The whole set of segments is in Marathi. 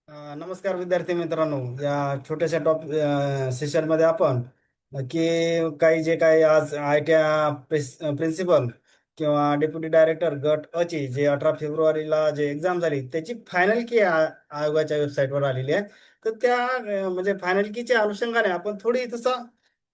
नमस्कार विद्यार्थी मित्रांनो. या छोट्याशा सेशनमध्ये आपण की काही जे काही आज आय टी प्रिन्सिपल किंवा डेप्युटी डायरेक्टर गट अ ची जे 18 फेब्रुवारीला जे एक्झाम झाली त्याची फायनल की आयोगाच्या वेबसाईटवर आलेली आहे. तर त्या म्हणजे फायनल कीच्या अनुषंगाने आपण थोडी तसं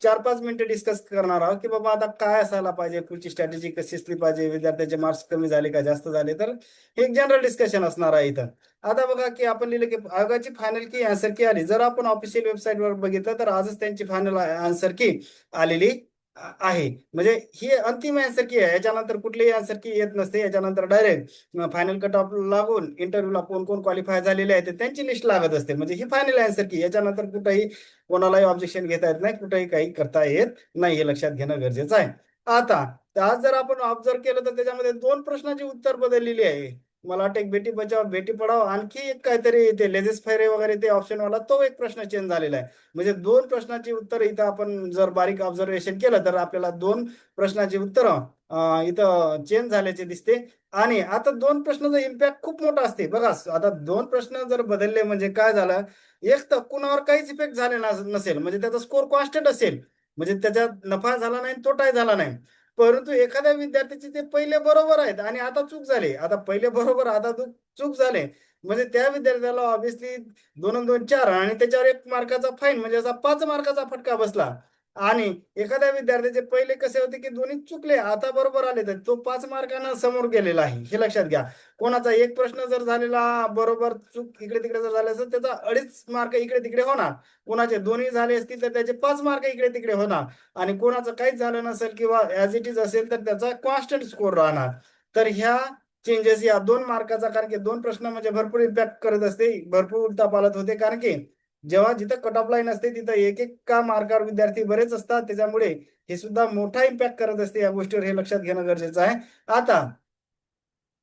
4-5 मिनिटं डिस्कस करणार आहोत की बाबा आता काय असायला पाहिजे, पुढची स्ट्रॅटेजी कशी असली पाहिजे, विद्यार्थ्याचे मार्क्स कमी झाले का जास्त झाले. तर हे एक जनरल डिस्कशन असणार आहे इथं. आता बघा की आपण लिहिलं की आयोगाची फायनल की आन्सर की आली. जर आपण ऑफिशियल वेबसाईटवर बघितलं तर आजच त्यांची फायनल आन्सर की आलेली आहे. म्हणजे ही अंतिम आन्सर की आहे. याच्यानंतर कुठलीही आन्सर की येत नसते. याच्यानंतर डायरेक्ट फायनल कट ऑफ लागून इंटरव्ह्यूला कोण कोण क्वालिफाय झालेले आहे त्यांची लिस्ट लागत असते. म्हणजे ही फायनल आन्सर की याच्यानंतर कुठेही कोणालाही ऑब्जेक्शन घेता येत नाही, कुठेही काही करता येत नाही. हे लक्षात घेणं गरजेचं आहे. आता आज जर आपण ऑब्झर्व केलं तर त्याच्यामध्ये दोन प्रश्नाची उत्तर बदललेली आहे. मला वाटतं एक बेटी बचाव बेटी पढाव, आणखी एक काहीतरी ते लेजेस फैरे वगैरे ते ऑप्शन वाला तो एक प्रश्न चेंज झालेला आहे. म्हणजे दोन प्रश्नाची उत्तर इथं आपण जर बारीक ऑब्झर्वेशन केलं तर आपल्याला दोन प्रश्नाची उत्तरं इथं चेंज झाल्याचे दिसते. आणि आता दोन प्रश्नाचा इम्पॅक्ट खूप मोठा असते बघा. आता दोन प्रश्न जर बदलले म्हणजे काय झालं, एक तर कुणावर काहीच इफेक्ट झाले नसेल, म्हणजे त्याचा स्कोर कॉन्स्टंट असेल, म्हणजे त्याच्यात नफा झाला नाही तोटाही झाला नाही. परंतु एखाद्या विद्यार्थ्याचे ते पहिले बरोबर आहेत आणि आता चूक झाली, आता पहिले बरोबर आता चूक झाले, म्हणजे त्या विद्यार्थ्याला ऑब्विसली 2 2 4 आणि त्याच्यावर 1 मार्काचा फाईन, म्हणजे असा 5 मार्काचा फटका बसला. आणि एखाद्या विद्यार्थ्याचे पहिले कसे होते की दोन्ही चुकले, आता बरोबर आले, तर तो 5 मार्कानं समोर गेलेला आहे. हे लक्षात घ्या. कोणाचा एक प्रश्न जर झालेला बरोबर, चूक इकडे तिकडे जर झाले असेल त्याचा 2.5 मार्क इकडे तिकडे होणार. कोणाचे दोन्ही झाले असतील तर त्याचे 5 मार्क इकडे तिकडे होणार. आणि कोणाचं काहीच झालं नसेल किंवा ऍज इट इज असेल तर त्याचा कॉन्स्टंट स्कोर राहणार. तर ह्या चेंजेस या 2 मार्काचा, कारण की दोन प्रश्न म्हणजे भरपूर इम्पॅक्ट करत असते, भरपूर उलथापालथ होते. कारण की जेव्हा जिथं कट ऑफ लाईन असते तिथं एक एक का मार्कावर विद्यार्थी बरेच असतात, त्याच्यामुळे हे सुद्धा मोठा इम्पॅक्ट करत असते. या गोष्टीवर हे लक्षात घेणं गरजेचं आहे. आता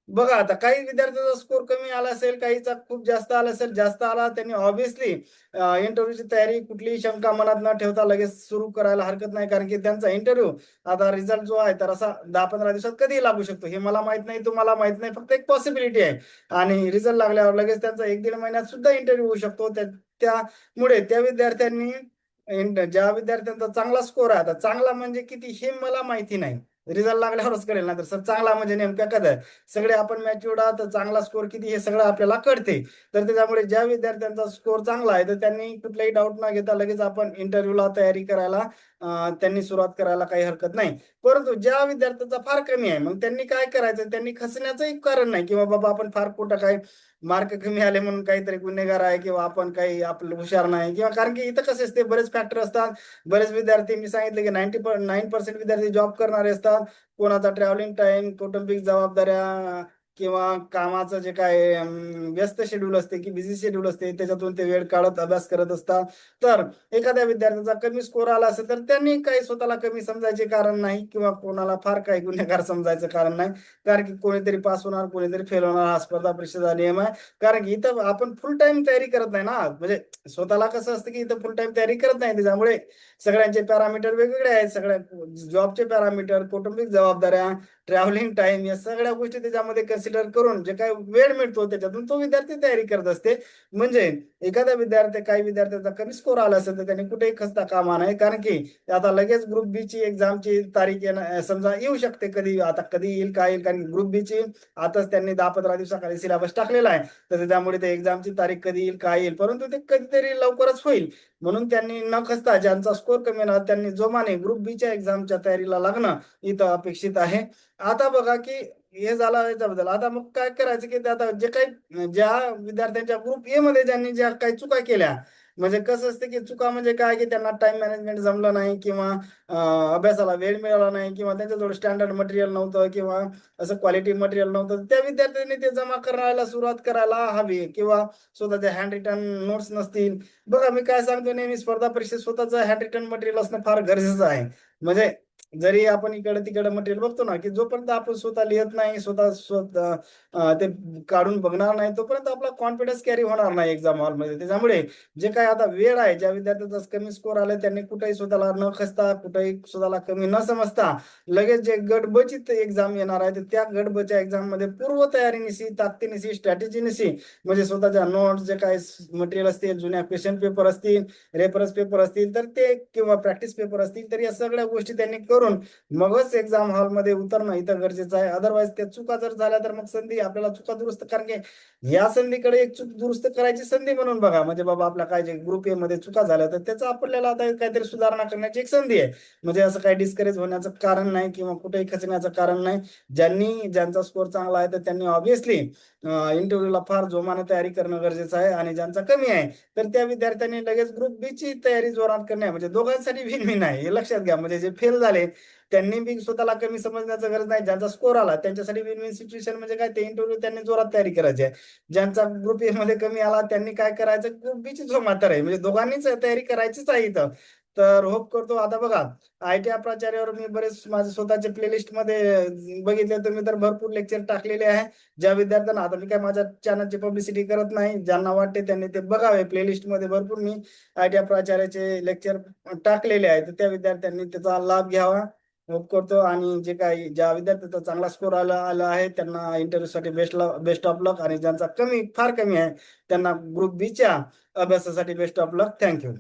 बघा, आता काही विद्यार्थ्याचा स्कोर कमी आला असेल, काहीचा खूप जास्त आला असेल. जास्त आला त्यांनी ऑब्व्हियसली इंटरव्ह्यूची तयारी कुठलीही शंका मनात न ठेवता लगेच सुरू करायला हरकत नाही. कारण की त्यांचा इंटरव्ह्यू आता रिझल्ट जो आहे तर असा 10-15 दिवसात कधीही लागू शकतो. हे मला माहित नाही, तुम्हाला माहित नाही, फक्त एक पॉसिबिलिटी आहे. आणि रिझल्ट लागल्यावर लगेच त्यांचा 1-1.5 महिन्यात सुद्धा इंटरव्ह्यू होऊ शकतो. त्यामुळे त्या विद्यार्थ्यांनी ज्या विद्यार्थ्यांचा चांगला स्कोर आहे, आता चांगला म्हणजे किती हे मला माहिती नाही, रिझल्ट लागल्यावरच कळेल ना. तर सर चांगला म्हणजे नेमका कदा सगळे आपण मॅच्युअर्ड आहात, तर चांगला स्कोर किती हे सगळं आपल्याला कळते. तर त्याच्यामुळे ज्या विद्यार्थ्यांचा स्कोर चांगला आहे तर त्यांनी कुठलाही डाऊट न घेता लगेच आपण इंटरव्ह्यूला तयारी करायला त्यांनी सुरुवात करायला काही हरकत नाही. परंतु ज्या विद्यार्थ्याचा फार कमी आहे मग त्यांनी काय करायचं, त्यांनी खचण्याचंही कारण नाही किंवा बाबा आपण फार कुठं काय मार्क कमी आले म्हणून काहीतरी गुन्हेगार आहे किंवा आपण काही आपलं हुशार नाही, किंवा कारण की इथं कसे असते बरेच फॅक्टर असतात. बरेच विद्यार्थी, मी सांगितले की 99% विद्यार्थी जॉब करणारे असतात. कोणाचा ट्रॅव्हलिंग टाइम, कौटुंबिक जबाबदाऱ्या किंवा कामाचं जे काय व्यस्त शेड्यूल असते की बिझी शेड्यूल असते त्याच्यातून ते वेळ काढत अभ्यास करत असतात. तर एखाद्या विद्यार्थ्याचा कमी स्कोर आला असेल तर त्यांनी काही स्वतःला कमी समजायचे कारण नाही किंवा कोणाला फार काही गुन्हेगार समजायचं कारण नाही. कारण की कोणीतरी पास होणार, कोणीतरी फेल होणार, हा स्पर्धा परीक्षेचा नियम आहे. कारण की इथं आपण फुल टाइम तयारी करत नाही ना, म्हणजे स्वतःला कसं असतं की इथं फुल टाइम तयारी करत नाही. त्याच्यामुळे सगळ्यांचे पॅरामीटर वेगवेगळे आहेत. सगळ्या जॉबचे पॅरामीटर, कौटुंबिक जबाबदाऱ्या, ट्रॅव्हलिंग टाइम, या सगळ्या गोष्टी त्याच्यामध्ये कन्सिडर करून जे काही वेळ मिळतो त्याच्यातून तो विद्यार्थी तयारी करत असते. म्हणजे एखादा विद्यार्थी, काही विद्यार्थ्याचा कमी स्कोर आला असेल तर त्यांनी कुठेही खचता कामा नये. कारण की आता लगेच ग्रुप बी ची एक्झामची तारीख समजा येऊ शकते कधी, आता कधी येईल काय येईल. कारण की ग्रुप बी ची आताच त्यांनी 10-15 दिवसाखाली सिलेबस टाकलेला आहे. तर त्यामुळे ते एक्झामची तारीख कधी येईल काय येईल, परंतु ते कधीतरी लवकरच होईल. म्हणून त्यांनी न खचता ज्यांचा स्कोर कमी ना त्यांनी जोमाने ग्रुप बीच्या एक्झामच्या तयारीला लागणं इथं अपेक्षित आहे. आता बघा की हे झालं याच्याबद्दल. आता मग काय करायचं की ते आता जे काही ज्या विद्यार्थ्यांच्या ग्रुप ए मध्ये ज्यांनी ज्या काही चुका केल्या, म्हणजे कसं असतं की चुका म्हणजे काय की त्यांना टाइम मॅनेजमेंट जमलं नाही किंवा अभ्यासाला वेळ मिळाला नाही किंवा त्यांच्याजवळ स्टँडर्ड मटेरियल नव्हतं किंवा असं क्वालिटी मटेरियल नव्हतं, त्या विद्यार्थ्यांनी ते जमा करायला सुरुवात करायला हवी. किंवा स्वतःच्या हँड रिटन नोट्स नसतील. बघा मी काय सांगतो, नेहमी स्पर्धा परीक्षेत स्वतःचं हँड रिटन मटेरियल असणं फार गरजेचं आहे. म्हणजे जरी आपण इकडे तिकडे मटेरियल बघतो ना, की जोपर्यंत आपण स्वतः लिहित नाही, स्वतः स्वतः ते काढून बघणार नाही, तोपर्यंत आपला कॉन्फिडन्स कॅरी होणार नाही एक्झाम हॉलमध्ये. त्याच्यामुळे जे काय आता वेळ आहे, ज्या विद्यार्थ्यांचा कमी स्कोर आलाय त्यांनी कुठेही स्वतःला न खचता, कुठेही स्वतःला कमी न समजता लगेच जे गट ब ची एक्झाम येणार आहे, तर त्या गट ब च्या एक्झाम मध्ये पूर्व तयारीनिशी, ताकदीनिशी, स्ट्रॅटेजीनिशी, म्हणजे स्वतःच्या नोट्स जे काही मटेरियल असतील, जुन्या क्वेश्चन पेपर असतील, रेफरन्स पेपर असतील तर ते, किंवा प्रॅक्टिस पेपर असतील, तर या सगळ्या गोष्टी त्यांनी करून मगच एक्झाम हॉलमध्ये उतरणं इथं गरजेचं आहे. अदरवाईज त्या चुका जर झाल्या तर मग संधी आपल्याला चुका दुरुस्त, कारण की या संधीकडे एक चूक दुरुस्त करायची संधी म्हणून बघा. म्हणजे बाबा आपल्या काय जे ग्रुप ए मध्ये चुका झाल्या तर त्याचा आपल्याला आता काहीतरी सुधारणा करण्याची एक संधी आहे. म्हणजे असं काही डिस्करेज होण्याचं कारण नाही किंवा कुठेही खचण्याचं कारण नाही. ज्यांचा स्कोअर चांगला आहे तर त्यांनी ऑब्व्हियसली इंटरव्ह्यूला फार जोमाने तयारी करणं गरजेचं आहे, आणि ज्यांचा कमी आहे तर त्या विद्यार्थ्यांनी लगेच ग्रुप बी ची तयारी जोरात करणे, म्हणजे दोघांसाठी विन विन आहे हे लक्षात घ्या. म्हणजे जे फेल झाले त्यांनी बी स्वतःला कमी समजण्याचं गरज नाही, ज्यांचा स्कोर आला त्यांच्यासाठी विन विन सिच्युएशन. म्हणजे काय, ते इंटरव्ह्यू त्यांनी जोरात तयारी करायची आहे. ज्यांचा ग्रुप ए मध्ये कमी आला त्यांनी काय करायचं, ग्रुप बी ची जोमात आहे. म्हणजे दोघांनीच तयारी करायचीच आहे इथं. तर होप करतो. आता बघा, आयटी प्राचार्यावर मी बरेच माझे स्वतःचे प्लेलिस्ट मध्ये बघितले, तुम्ही तर भरपूर लेक्चर टाकलेले आहे. ज्या विद्यार्थ्यांना, आता मी काय माझ्या चॅनलची पब्लिसिटी करत नाही, ज्यांना वाटते त्यांनी ते बघावे. प्लेलिस्ट मध्ये भरपूर मी आयटी प्राचार्याचे लेक्चर टाकलेले आहेत, तर त्या विद्यार्थ्यांनी त्याचा लाभ घ्यावा होप करतो. आणि जे काही ज्या विद्यार्थ्यांचा चांगला स्कोर आला आला आहे त्यांना इंटरव्ह्यू साठी बेस्ट ऑफ लक, आणि ज्यांचा फार कमी आहे त्यांना ग्रुप बी च्या अभ्यासासाठी बेस्ट ऑफ लक. थँक्यू.